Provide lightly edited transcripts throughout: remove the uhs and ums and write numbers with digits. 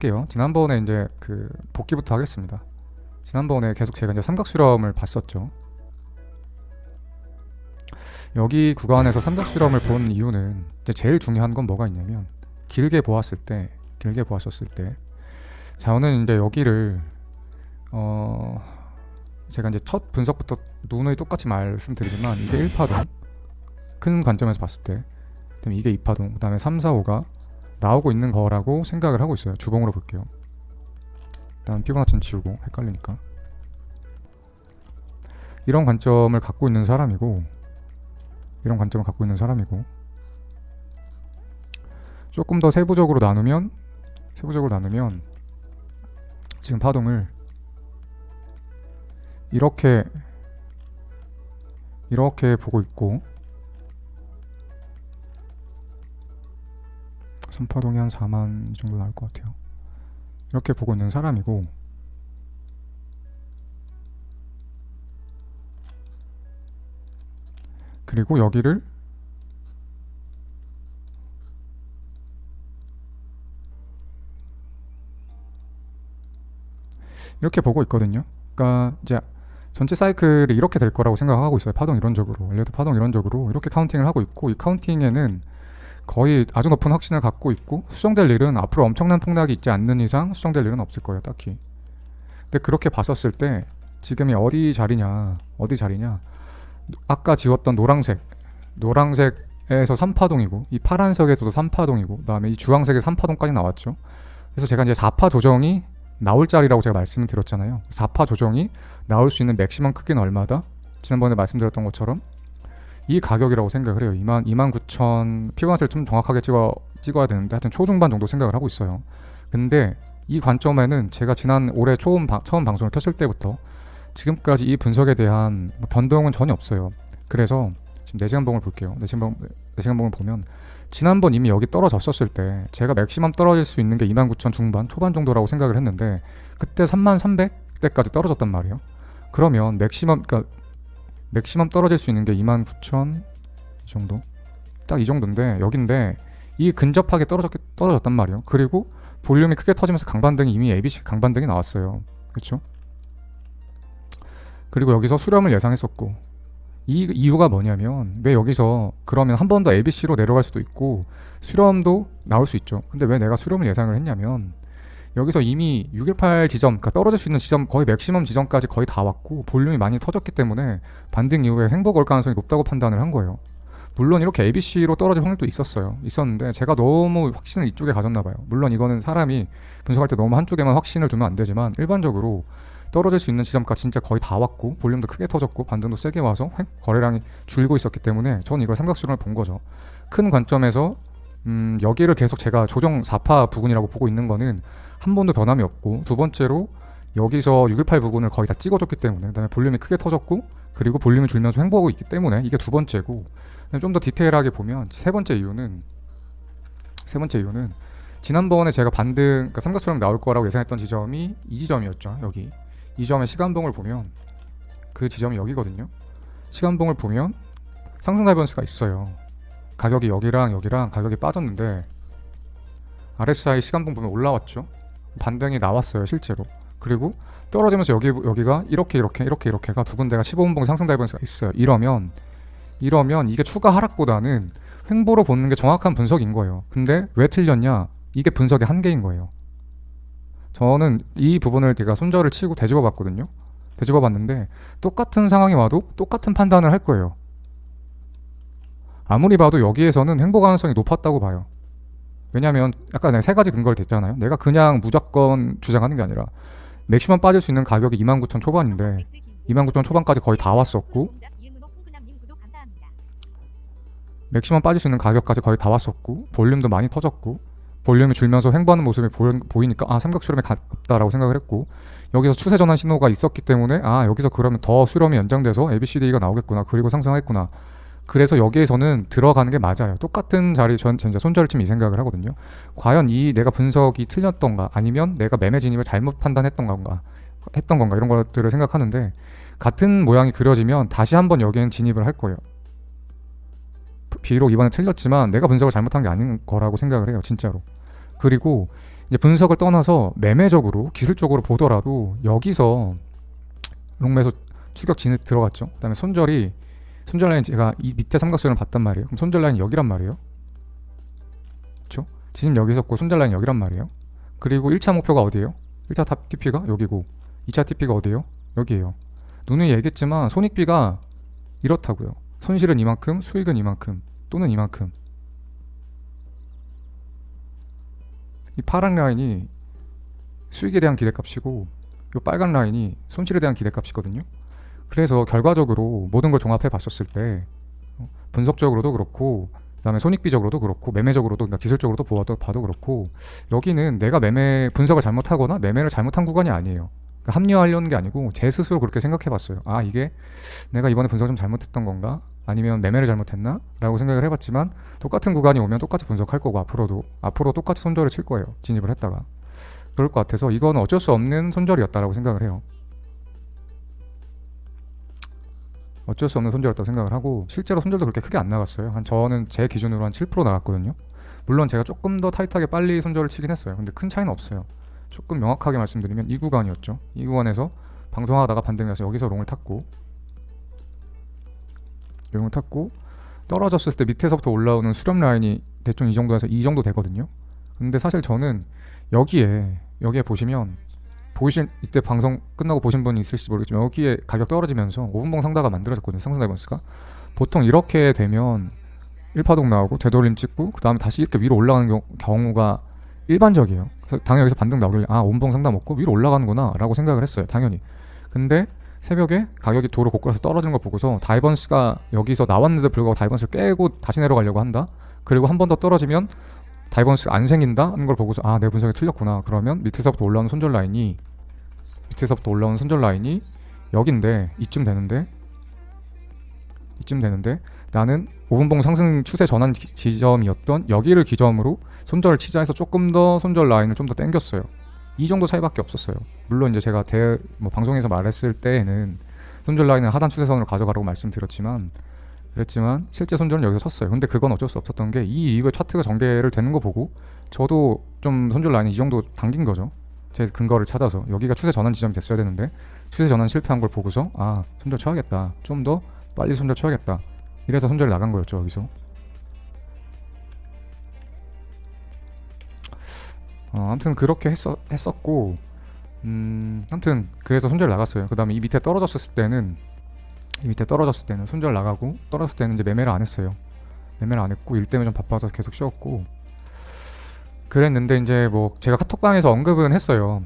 할게요. 지난번에 이제 그 복귀부터 하겠습니다. 지난번에 계속 제가 이제 삼각수렴을 봤었죠. 여기 구간에서 삼각수렴을 본 이유는 이제 제일 중요한 건 뭐가 있냐면 길게 보았을 때 저는 이제 여기를 제가 이제 첫 분석부터 누누이 똑같이 말씀드리지만 이게 1파동 큰 관점에서 봤을 때, 그다음에 이게 2파동, 그다음에 3, 4, 5가 나오고 있는 거라고 생각을 하고 있어요. 주봉으로 볼게요. 일단 피보나치는 지우고 헷갈리니까. 이런 관점을 갖고 있는 사람이고 조금 더 세부적으로 나누면 지금 파동을 이렇게 보고 있고, 3파동이 한 4만 이 정도 나올 것 같아요. 이렇게 보고 있는 사람이고, 그리고 여기를 이렇게 보고 있거든요. 그러니까 이제 전체 사이클이 이렇게 될 거라고 생각하고 있어요. 파동 이론적으로, 원래도 파동 이론적으로 이렇게 카운팅을 하고 있고, 이 카운팅에는 거의 아주 높은 확신을 갖고 있고, 수정될 일은 앞으로 엄청난 폭락이 있지 않는 이상 수정될 일은 없을 거예요, 딱히. 근데 그렇게 봤었을 때 지금이 어디 자리냐, 아까 지웠던 노란색에서 3파동이고, 이 파란색에서도 3파동이고, 그 다음에 이 주황색에 3파동까지 나왔죠. 그래서 제가 이제 4파 조정이 나올 자리라고 제가 말씀을 드렸잖아요. 4파 조정이 나올 수 있는 맥시멈 크기는 얼마다? 지난번에 말씀드렸던 것처럼 이 가격이라고 생각을 해요. 29,000 피보나치를 좀 정확하게 찍어야 되는데 하여튼 초중반 정도 생각을 하고 있어요. 근데 이 관점에는 제가 지난 올해 처음 방송을 켰을 때부터 지금까지 이 분석에 대한 변동은 전혀 없어요. 그래서 지금 4시간봉을 볼게요. 4시간봉을 보면 지난번 이미 여기 떨어졌었을 때 제가 맥시멈 떨어질 수 있는 게 29,000 중반 초반 정도라고 생각을 했는데, 그때 3300대까지 떨어졌단 말이에요. 그러면 맥시멈 떨어질 수 있는 게 29,000 이 정도, 딱 이 정도인데, 여긴데 이 근접하게 떨어졌단 말이에요. 그리고 볼륨이 크게 터지면서 강반등이 이미 ABC 강반등이 나왔어요. 그렇죠? 그리고 여기서 수렴을 예상했었고, 이 이유가 뭐냐면, 왜 여기서 그러면 한 번 더 ABC로 내려갈 수도 있고 수렴도 나올 수 있죠. 근데 왜 내가 수렴을 예상을 했냐면, 여기서 이미 618 지점, 그러니까 떨어질 수 있는 지점, 거의 맥시멈 지점까지 거의 다 왔고 볼륨이 많이 터졌기 때문에 반등 이후에 횡보가 올 가능성이 높다고 판단을 한 거예요. 물론 이렇게 ABC로 떨어질 확률도 있었는데 제가 너무 확신을 이쪽에 가졌나 봐요. 물론 이거는 사람이 분석할 때 너무 한쪽에만 확신을 두면 안 되지만, 일반적으로 떨어질 수 있는 지점까지 진짜 거의 다 왔고 볼륨도 크게 터졌고 반등도 세게 와서 거래량이 줄고 있었기 때문에 저는 이걸 삼각수렴을 본 거죠. 큰 관점에서 여기를 계속 제가 조정 4파 부근이라고 보고 있는 거는 한 번도 변함이 없고, 두 번째로 여기서 618 부근을 거의 다 찍어줬기 때문에, 그 다음에 볼륨이 크게 터졌고, 그리고 볼륨이 줄면서 횡보하고 있기 때문에 이게 두 번째고, 좀 더 디테일하게 보면 세 번째 이유는 지난번에 제가 그러니까 삼각수렴 나올 거라고 예상했던 지점이 이 지점이었죠. 여기 이 점의 시간봉을 보면 그 지점이 여기거든요. 시간봉을 보면 상승 다이버런스가 있어요. 가격이 여기랑 가격이 빠졌는데 RSI 시간봉 보면 올라왔죠. 반등이 나왔어요, 실제로. 그리고 떨어지면서 여기가 이렇게가 두 군데가 15분봉 상승 다이버런스가 있어요. 이러면 이게 추가 하락보다는 횡보로 보는 게 정확한 분석인 거예요. 근데 왜 틀렸냐? 이게 분석의 한계인 거예요. 저는 이 부분을 제가 손절을 치고 되짚어 봤거든요. 되짚어 봤는데 똑같은 상황이 와도 똑같은 판단을 할 거예요. 아무리 봐도 여기에서는 횡보 가능성이 높았다고 봐요. 왜냐면 아까 내가 세 가지 근거를 댔잖아요. 내가 그냥 무조건 주장하는 게 아니라 맥시멈 빠질 수 있는 가격이 29,000 초반인데 29,000 초반까지 거의 다 왔었고, 맥시멈 빠질 수 있는 가격까지 거의 다 왔었고, 볼륨도 많이 터졌고, 볼륨이 줄면서 횡보하는 모습이 보이니까 삼각수렴에 가깝다라고 생각을 했고, 여기서 추세 전환 신호가 있었기 때문에 여기서 그러면 더 수렴이 연장돼서 ABCD가 나오겠구나, 그리고 상승하겠구나. 그래서 여기에서는 들어가는 게 맞아요. 똑같은 자리 전 진짜 손절을 치면 이 생각을 하거든요. 과연 내가 분석이 틀렸던가, 아니면 내가 매매 진입을 잘못 판단했던 건가 이런 것들을 생각하는데, 같은 모양이 그려지면 다시 한번 여기엔 진입을 할 거예요. 비록 이번에 틀렸지만 내가 분석을 잘못한 게 아닌 거라고 생각을 해요, 진짜로. 그리고 이제 분석을 떠나서 매매적으로 기술적으로 보더라도 여기서 롱매수 추격 진입 들어갔죠. 그다음에 손절 라인 제가 이 밑에 삼각수를 봤단 말이에요. 그럼 손절 라인 여기란 말이에요. 그렇죠? 지금 여기 있었고 손절 라인 여기란 말이에요. 그리고 1차 목표가 어디예요? 1차 탑 TP가 여기고 2차 TP가 어디예요? 여기에요. 누누이 얘기했지만 손익비가 이렇다고요. 손실은 이만큼, 수익은 이만큼, 또는 이만큼. 이 파란 라인이 수익에 대한 기대값이고 이 빨간 라인이 손실에 대한 기대값이거든요. 그래서 결과적으로 모든 걸 종합해 봤었을 때 분석적으로도 그렇고 그다음에 손익비적으로도 그렇고 매매적으로도 그러니까 기술적으로도 봐도 그렇고 여기는 내가 매매 분석을 잘못하거나 매매를 잘못한 구간이 아니에요. 그러니까 합리화하려는 게 아니고 제 스스로 그렇게 생각해 봤어요. 아 이게 내가 이번에 분석을 좀 잘못했던 건가? 아니면 매매를 잘못했나? 라고 생각을 해봤지만 똑같은 구간이 오면 똑같이 분석할 거고 앞으로 똑같이 손절을 칠 거예요. 진입을 했다가 그럴 것 같아서 이거는 어쩔 수 없는 손절이었다라고 생각을 해요. 어쩔 수 없는 손절이었다고 생각을 하고 실제로 손절도 그렇게 크게 안 나갔어요. 저는 제 기준으로 한 7% 나갔거든요. 물론 제가 조금 더 타이트하게 빨리 손절을 치긴 했어요. 근데 큰 차이는 없어요. 조금 명확하게 말씀드리면 이 구간이었죠. 이 구간에서 방송하다가 반등해서 여기서 롱을 탔고 떨어졌을 때 밑에서부터 올라오는 수렴 라인이 대충 이 정도에서 이 정도 되거든요. 근데 사실 저는 여기에 보시면 이때 방송 끝나고 보신 분이 있을지 모르겠지만 여기에 가격 떨어지면서 5분봉 상다가 만들어졌거든요. 상승 다이버스가 보통 이렇게 되면 1파동 나오고 되돌림 찍고 그 다음에 다시 이렇게 위로 올라가는 경우가 일반적이에요. 그래서 당연히 여기서 반등 나오길래 5분봉 상다 먹고 위로 올라가는구나 라고 생각을 했어요. 당연히. 근데 새벽에 가격이 도로 곳곳에서 떨어지는 거 보고서 다이버스가 여기서 나왔는데도 불구하고 다이버스를 깨고 다시 내려가려고 한다. 그리고 한 번 더 떨어지면 다이버스가 안 생긴다는 걸 보고서 내 분석이 틀렸구나. 그러면 밑에서부터 올라오는 손절 라인이 여긴데 이쯤 되는데 나는 5분봉 상승 추세 전환 지점이었던 여기를 기점으로 손절을 치자 해서 조금 더 손절 라인을 좀 더 당겼어요. 이 정도 차이밖에 없었어요. 물론 이제 제가 방송에서 말했을 때에는 손절 라인을 하단 추세선으로 가져가라고 말씀드렸지만 실제 손절은 여기서 쳤어요. 근데 그건 어쩔 수 없었던 게 이 이후에 차트가 전개를 되는 거 보고 저도 좀 손절 라인이 이 정도 당긴 거죠. 제 근거를 찾아서 여기가 추세 전환 지점이 됐어야 되는데 추세 전환 실패한 걸 보고서 손절 쳐야겠다. 좀 더 빨리 손절 쳐야겠다. 이래서 손절이 나간 거였죠. 여기서. 아무튼 그렇게 했었고 아무튼 그래서 손절 나갔어요. 그 다음에 이 밑에 떨어졌을 때는 손절 나가고 떨어졌을 때는 이제 매매를 안 했어요. 매매를 안 했고 일 때문에 좀 바빠서 계속 쉬었고 그랬는데 이제 제가 카톡방에서 언급은 했어요.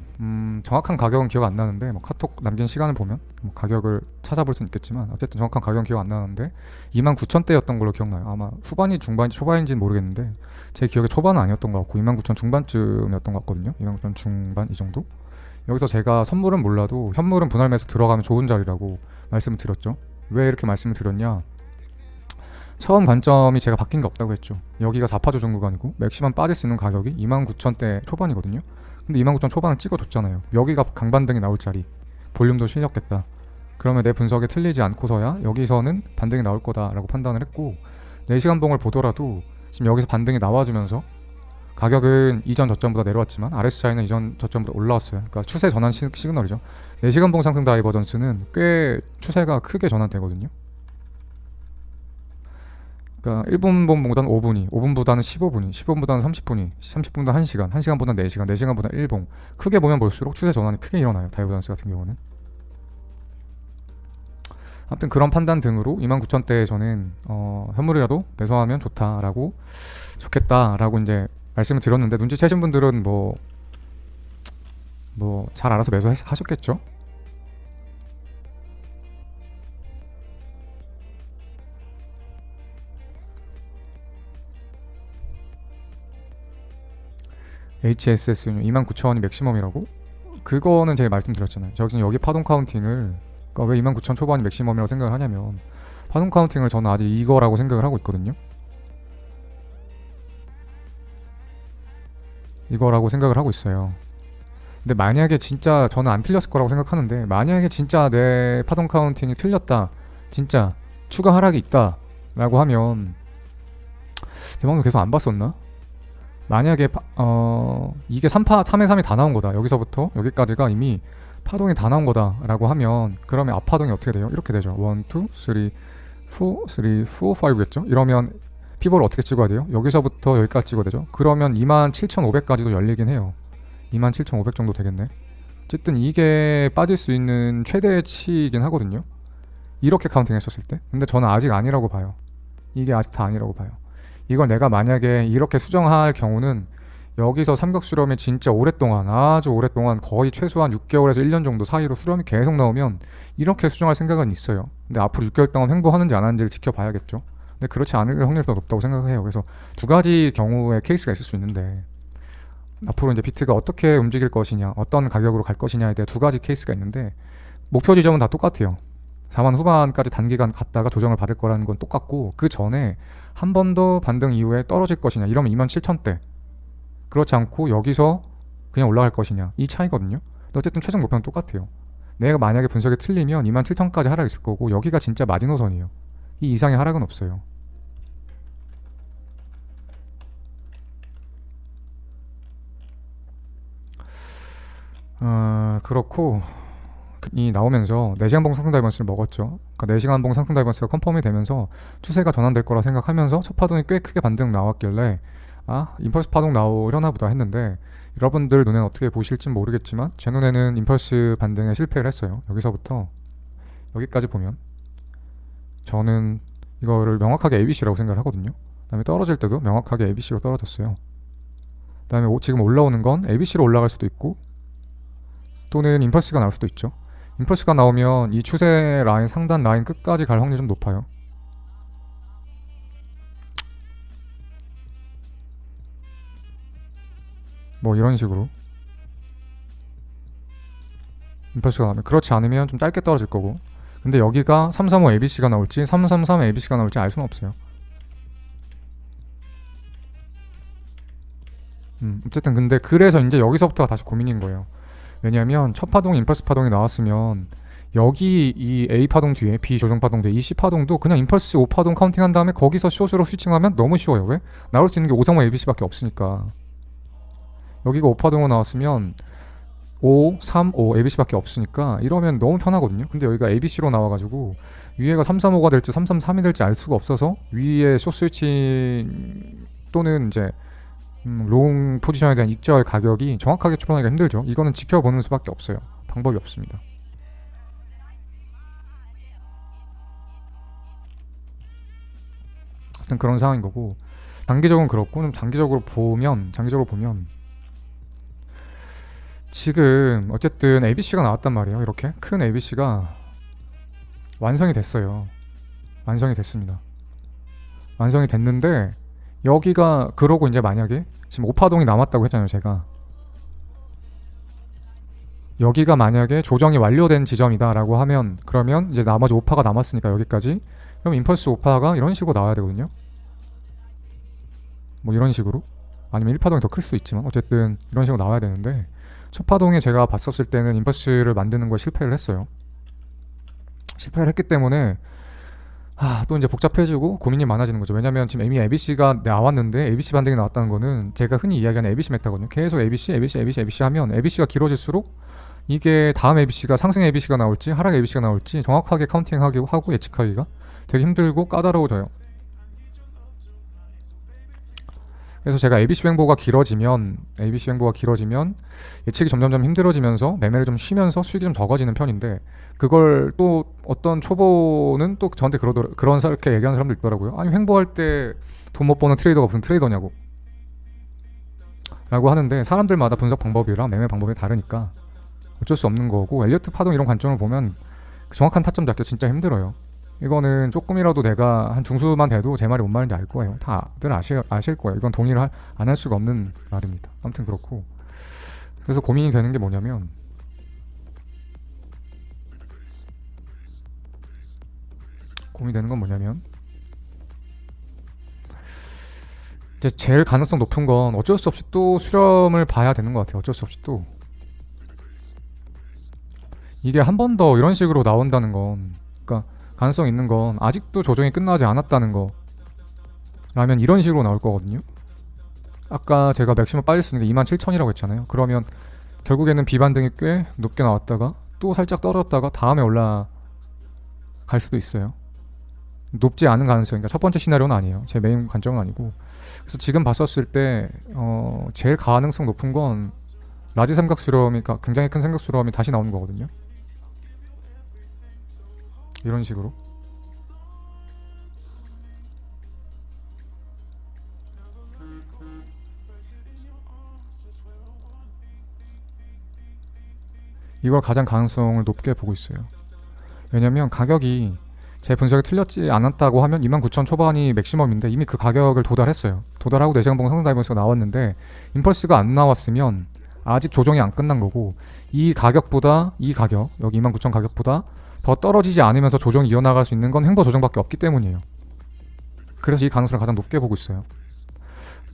정확한 가격은 기억 안 나는데 카톡 남긴 시간을 보면 가격을 찾아볼 수는 있겠지만 어쨌든 정확한 가격은 기억 안 나는데 29,000대였던 걸로 기억나요. 아마 후반이 중반이 초반인지는 모르겠는데 제 기억에 초반은 아니었던 것 같고 29,000 중반쯤이었던 것 같거든요. 29,000 중반 이 정도. 여기서 제가 선물은 몰라도 현물은 분할 매수 들어가면 좋은 자리라고 말씀을 드렸죠. 왜 이렇게 말씀을 드렸냐? 처음 관점이 제가 바뀐 게 없다고 했죠. 여기가 4파 조정 구간이고 맥시멈 빠질 수 있는 가격이 29,000대 초반이거든요. 근데 29,000 초반을 찍어줬잖아요. 여기가 강반등이 나올 자리, 볼륨도 실렸겠다. 그러면 내 분석에 틀리지 않고서야 여기서는 반등이 나올 거다라고 판단을 했고 4시간 봉을 보더라도 지금 여기서 반등이 나와주면서 가격은 이전 저점보다 내려왔지만 RSI는 이전 저점보다 올라왔어요. 그러니까 추세 전환 시그널이죠. 4시간 봉 상승 다이버전스는 꽤 추세가 크게 전환되거든요. 그러니까 1분봉보다는 5분이, 5분보다는 15분이, 15분보다는 30분이, 30분보다 1시간, 1시간보다 4시간, 4시간보다 1봉. 크게 보면 볼수록 추세 전환이 크게 일어나요. 다이버전스 같은 경우는. 아무튼 그런 판단 등으로 29,000대에 저는 현물이라도 매수하면 좋겠다라고 이제 말씀을 드렸는데 눈치채신 분들은 잘 알아서 매수하셨겠죠? HSS 29,000원이 맥시멈이라고? 그거는 제가 말씀드렸잖아요. 여기 파동 카운팅을 그러니까 왜 29,000 초반이 맥시멈이라고 생각을 하냐면 파동 카운팅을 저는 아직 이거라고 생각을 하고 있거든요. 이거라고 생각을 하고 있어요. 근데 만약에 진짜 저는 안 틀렸을 거라고 생각하는데 만약에 진짜 내 파동 카운팅이 틀렸다, 진짜 추가 하락이 있다 라고 하면 제 방송 계속 안 봤었나? 만약에 이게 3의 3이 다 나온 거다. 여기서부터 여기까지가 이미 파동이 다 나온 거다라고 하면 그러면 앞파동이 어떻게 돼요? 이렇게 되죠. 1, 2, 3, 4, 5겠죠? 이러면 피보를 어떻게 찍어야 돼요? 여기서부터 여기까지 찍어야 되죠. 그러면 27,500까지도 열리긴 해요. 27,500 정도 되겠네. 어쨌든 이게 빠질 수 있는 최대치이긴 하거든요. 이렇게 카운팅 했었을 때. 근데 저는 아직 아니라고 봐요. 이게 아직 다 아니라고 봐요. 이걸 내가 만약에 이렇게 수정할 경우는 여기서 삼각 수렴이 진짜 오랫동안, 아주 오랫동안 거의 최소한 6개월에서 1년 정도 사이로 수렴이 계속 나오면 이렇게 수정할 생각은 있어요. 근데 앞으로 6개월 동안 횡보하는지 안 하는지를 지켜봐야겠죠. 근데 그렇지 않을 확률이 더 높다고 생각해요. 그래서 두 가지 경우의 케이스가 있을 수 있는데 앞으로 이제 비트가 어떻게 움직일 것이냐, 어떤 가격으로 갈 것이냐에 대해 두 가지 케이스가 있는데 목표 지점은 다 똑같아요. 4만 후반까지 단기간 갔다가 조정을 받을 거라는 건 똑같고 그 전에 한 번 더 반등 이후에 떨어질 것이냐 이러면 27,000대, 그렇지 않고 여기서 그냥 올라갈 것이냐 이 차이거든요. 근데 어쨌든 최종 목표는 똑같아요. 내가 만약에 분석이 틀리면 27,000까지 하락 있을 거고 여기가 진짜 마지노선이에요. 이 이상의 하락은 없어요. 그렇고 이 나오면서 4시간 봉 상승 다이버스를 먹었죠. 그러니까 4시간 봉 상승 다이버스가 컨펌이 되면서 추세가 전환될 거라 생각하면서 첫 파동이 꽤 크게 반등 나왔길래 임펄스 파동 나오려나 보다 했는데 여러분들 눈에는 어떻게 보실진 모르겠지만 제 눈에는 임펄스 반등에 실패를 했어요. 여기서부터 여기까지 보면 저는 이거를 명확하게 ABC라고 생각을 하거든요. 그 다음에 떨어질 때도 명확하게 ABC로 떨어졌어요. 그 다음에 지금 올라오는 건 ABC로 올라갈 수도 있고 또는 임펄스가 나올 수도 있죠. 임펄스가 나오면 이 추세 라인 상단 라인 끝까지 갈 확률이 좀 높아요. 뭐 이런 식으로 임펄스가 나오면, 그렇지 않으면 좀 짧게 떨어질 거고. 근데 여기가 335 ABC가 나올지 333 ABC가 나올지 알 수는 없어요. 어쨌든 근데 그래서 이제 여기서부터가 다시 고민인 거예요. 왜냐하면 첫 파동 임펄스 파동이 나왔으면 여기 이 A 파동 뒤에 B 조정 파동 뒤에 이 C 파동도 그냥 임펄스 5파동 카운팅한 다음에 거기서 숏으로 스위칭하면 너무 쉬워요. 왜? 나올 수 있는 게 535 ABC밖에 없으니까. 여기가 5파동으로 나왔으면 5, 3, 5 ABC밖에 없으니까 이러면 너무 편하거든요. 근데 여기가 ABC로 나와가지고 위에가 335가 될지 333이 될지 알 수가 없어서 위에 숏 스위칭 또는 이제 롱 포지션에 대한 익절 가격이 정확하게 추론하기가 힘들죠. 이거는 지켜보는 수밖에 없어요. 방법이 없습니다. 하여튼 그런 상황인 거고, 단기적으로는 그렇고 좀 장기적으로 보면 지금 어쨌든 ABC가 나왔단 말이에요. 이렇게 큰 ABC가 완성이 됐어요. 완성이 됐습니다. 완성이 됐는데 여기가 그러고 이제 만약에 지금 5파동이 남았다고 했잖아요. 제가 여기가 만약에 조정이 완료된 지점이다 라고 하면 그러면 이제 나머지 5파가 남았으니까 여기까지, 그럼 임펄스 5파가 이런 식으로 나와야 되거든요. 뭐 이런 식으로, 아니면 1파동이 더 클 수도 있지만 어쨌든 이런 식으로 나와야 되는데 첫 파동에 제가 봤었을 때는 임펄스를 만드는 거에 실패를 했어요. 실패를 했기 때문에 또 이제 복잡해지고 고민이 많아지는 거죠. 왜냐면 지금 이미 ABC가 나왔는데 ABC 반등이 나왔다는 거는 제가 흔히 이야기하는 ABC 메타거든요. 계속 ABC 하면 ABC가 길어질수록 이게 다음 ABC가 상승 ABC가 나올지 하락 ABC가 나올지 정확하게 카운팅하고 예측하기가 되게 힘들고 까다로워져요. 그래서 제가 ABC 횡보가 길어지면 예측이 점점점 힘들어지면서 매매를 좀 쉬면서 수익이 좀 적어지는 편인데, 그걸 또 어떤 초보는 또 저한테 그렇게 얘기하는 사람도 있더라고요. 아니 횡보할 때 돈 못 버는 트레이더가 무슨 트레이더냐고 라고 하는데, 사람들마다 분석 방법이랑 매매 방법이 다르니까 어쩔 수 없는 거고, 엘리어트 파동 이런 관점을 보면 정확한 타점 잡기가 진짜 힘들어요. 이거는 조금이라도 내가 한 중수만 돼도 제 말이 뭔 말인지 알 거예요. 다들 아실 거예요. 이건 동의를 안 할 수가 없는 말입니다. 아무튼 그렇고, 그래서 고민이 되는 게 뭐냐면 이제 제일 가능성 높은 건 어쩔 수 없이 또 수렴을 봐야 되는 것 같아요. 어쩔 수 없이 또 이게 한 번 더 이런 식으로 나온다는 건, 그러니까 가능성 있는 건 아직도 조정이 끝나지 않았다는 거 라면 이런 식으로 나올 거거든요. 아까 제가 맥시멈 빠질 수 있는 게 27,000이라고 했잖아요. 그러면 결국에는 비반등이 꽤 높게 나왔다가 또 살짝 떨어졌다가 다음에 올라갈 수도 있어요. 높지 않은 가능성, 그러니까 첫 번째 시나리오는 아니에요. 제 메인 관점은 아니고. 그래서 지금 봤었을 때 제일 가능성 높은 건 라지 삼각수렴이, 그러니까 굉장히 큰 삼각수렴이 다시 나오는 거거든요. 이런 식으로. 이걸 가장 가능성을 높게 보고 있어요. 왜냐면 가격이 제 분석이 틀렸지 않았다고 하면 29,000 초반이 맥시멈인데 이미 그 가격을 도달했어요. 도달하고 4시간 봉 상승 다이버스가 나왔는데 임펄스가 안 나왔으면 아직 조정이 안 끝난 거고, 이 가격보다, 이 가격, 여기 29,000 가격보다 더 떨어지지 않으면서 조정이 이어나갈 수 있는 건 횡보 조정밖에 없기 때문이에요. 그래서 이 가능성을 가장 높게 보고 있어요.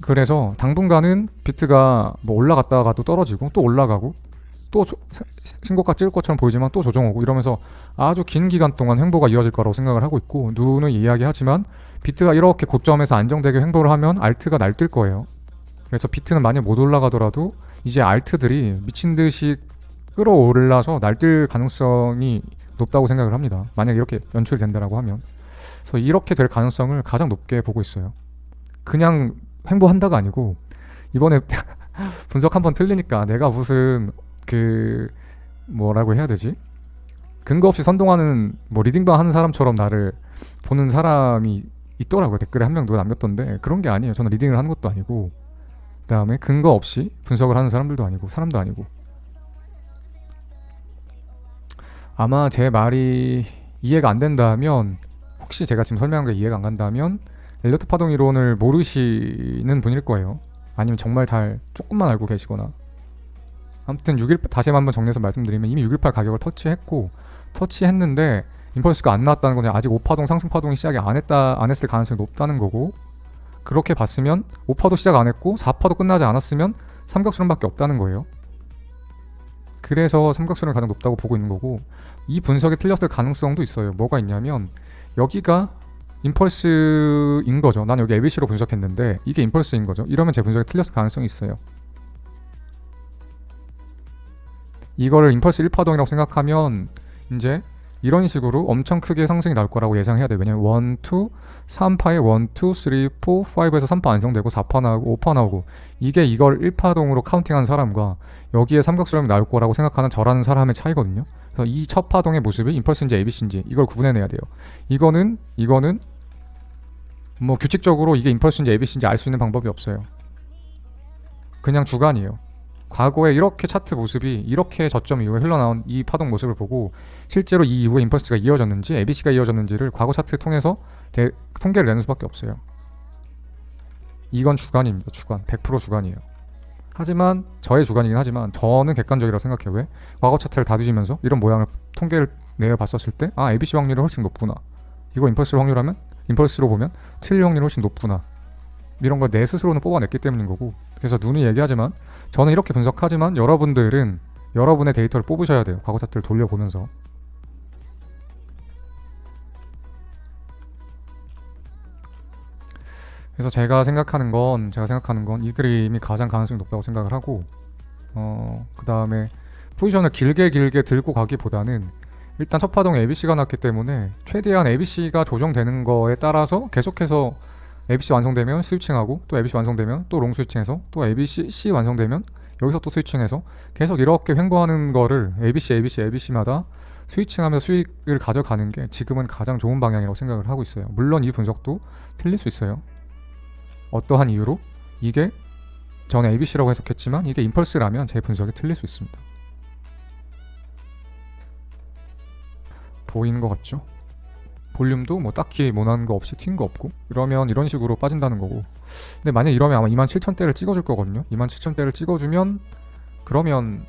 그래서 당분간은 비트가 뭐 올라갔다가도 떨어지고 또 올라가고 또 신고가 찍을 것처럼 보이지만 또 조정 오고 이러면서 아주 긴 기간 동안 횡보가 이어질 거라고 생각을 하고 있고, 누누이 이야기하지만 비트가 이렇게 고점에서 안정되게 횡보를 하면 알트가 날뛸 거예요. 그래서 비트는 만약 못 올라가더라도 이제 알트들이 미친듯이 끌어올라서 날뛸 가능성이 높다고 생각을 합니다. 만약 이렇게 연출이 된다라고 하면. 그래서 이렇게 될 가능성을 가장 높게 보고 있어요. 그냥 횡보한다가 아니고, 이번에 분석 한번 틀리니까 내가 무슨 뭐라고 해야 되지? 근거 없이 선동하는 뭐 리딩방 하는 사람처럼 나를 보는 사람이 있더라고요. 댓글에 한 명 누가 남겼던데, 그런 게 아니에요. 저는 리딩을 하는 것도 아니고, 그 다음에 근거 없이 분석을 하는 사람들도 아니고 사람도 아니고. 아마 제 말이 이해가 안 된다면, 혹시 제가 지금 설명한 게 이해가 안 간다면 엘리어트 파동 이론을 모르시는 분일 거예요. 아니면 정말 조금만 알고 계시거나. 아무튼 다시 한번 정리해서 말씀드리면, 이미 618 가격을 터치했는데 임펄스가 안 나왔다는 건 아직 5파동 상승파동이 시작이 안 했을 가능성이 높다는 거고, 그렇게 봤으면 5파도 시작 안 했고 4파도 끝나지 않았으면 삼각수렴밖에 없다는 거예요. 그래서 삼각수렴이 가장 높다고 보고 있는 거고, 이 분석이 틀렸을 가능성도 있어요. 뭐가 있냐면, 여기가 임펄스인 거죠. 난 여기 ABC로 분석했는데 이게 임펄스인 거죠. 이러면 제 분석이 틀렸을 가능성이 있어요. 이거를 임펄스 1파동이라고 생각하면 이제 이런 식으로 엄청 크게 상승이 나올 거라고 예상해야 돼요. 왜냐면 1, 2, 3파에 1, 2, 3, 4, 5에서 3파 완성되고 4파 나오고 5파 나오고, 이게 이걸 1파동으로 카운팅한 사람과 여기에 삼각수렴이 나올 거라고 생각하는 저라는 사람의 차이거든요. 그래서 이 첫 파동의 모습이 임펄스인지 ABC인지 이걸 구분해내야 돼요. 이거는 뭐 규칙적으로 이게 임펄스인지 ABC인지 알 수 있는 방법이 없어요. 그냥 주관이에요. 과거에 이렇게 차트 모습이 이렇게 저점 이후에 흘러나온 이 파동 모습을 보고 실제로 이 이후에 임펄스가 이어졌는지 ABC가 이어졌는지를 과거 차트 통해서 통계를 내는 수밖에 없어요. 이건 주관입니다. 주관. 100% 주관이에요. 하지만 저의 주관이긴 하지만 저는 객관적이라고 생각해요. 왜? 과거 차트를 다 뒤지면서 이런 모양을 통계를 내어봤었을 때 ABC 확률이 훨씬 높구나. 이거 임펄스로 보면 틀릴 확률이 훨씬 높구나. 이런 걸 내 스스로는 뽑아냈기 때문인 거고, 그래서 누누이 얘기하지만 저는 이렇게 분석하지만 여러분들은 여러분의 데이터를 뽑으셔야 돼요. 과거 차트를 돌려보면서. 그래서 제가 생각하는 건 이 그림이 가장 가능성이 높다고 생각을 하고, 그 다음에 포지션을 길게 들고 가기보다는 일단 첫 파동에 ABC가 났기 때문에 최대한 ABC가 조정되는 거에 따라서 계속해서 ABC 완성되면 스위칭하고, 또 ABC 완성되면 또 롱 스위칭해서, 또 ABC 완성되면 여기서 또 스위칭해서 계속 이렇게 횡보하는 거를 ABC마다 스위칭하면서 수익을 가져가는 게 지금은 가장 좋은 방향이라고 생각을 하고 있어요. 물론 이 분석도 틀릴 수 있어요. 어떠한 이유로 이게 저는 ABC라고 해석했지만 이게 임펄스라면 제 분석이 틀릴 수 있습니다. 보이는 것 같죠? 볼륨도 뭐 딱히 모난 거 없이 튄 거 없고, 이러면 이런 식으로 빠진다는 거고. 근데 만약 이러면 아마 27,000대를 찍어줄 거거든요. 27,000대를 찍어주면 그러면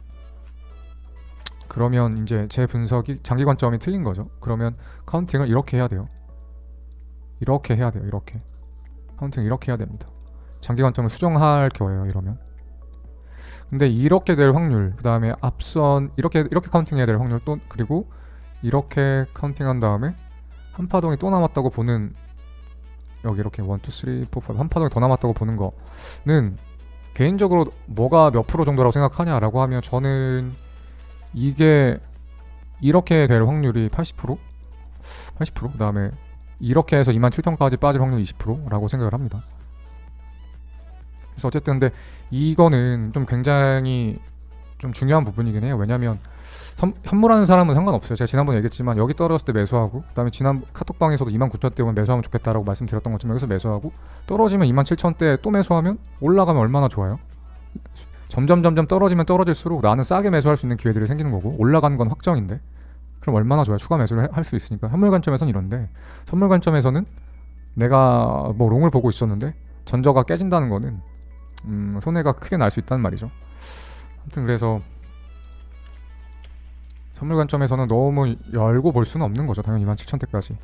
이제 제 분석이 장기 관점이 틀린 거죠. 그러면 카운팅을 이렇게 해야 돼요. 이렇게 카운팅 이렇게 해야 됩니다. 장기 관점을 수정할 거예요. 이러면. 근데 이렇게 될 확률, 그 다음에 앞선 이렇게 카운팅해야 될 확률, 또 그리고 이렇게 카운팅한 다음에 한 파동이 또 남았다고 보는, 여기 이렇게 1, 2, 3, 4, 5 한 파동이 더 남았다고 보는 거는 개인적으로 뭐가 몇 프로 정도라고 생각하냐라고 하면 저는 이게 이렇게 될 확률이 80%? 80%? 그다음에 이렇게 해서 27,000까지 빠질 확률이 20%라고 생각을 합니다. 그래서 어쨌든 근데 이거는 좀 굉장히 좀 중요한 부분이긴 해요. 왜냐면 현물하는 사람은 상관없어요. 제가 지난번에 얘기했지만 여기 떨어졌을 때 매수하고, 그다음에 지난 카톡방에서도 29,000대면 매수하면 좋겠다라고 말씀드렸던 것처럼 여기서 매수하고, 떨어지면 27,000대 또 매수하면 올라가면 얼마나 좋아요. 점점 떨어지면 떨어질수록 나는 싸게 매수할 수 있는 기회들이 생기는 거고, 올라가는 건 확정인데 그럼 얼마나 좋아요. 추가 매수를 할 수 있으니까. 현물 관점에서는 이런데, 선물 관점에서는 내가 뭐 롱을 보고 있었는데 전저가 깨진다는 거는 손해가 크게 날 수 있다는 말이죠. 아무튼 그래서 선물 관점에서는 너무 열고 볼 수는 없는 거죠. 당연히 27,000대까지.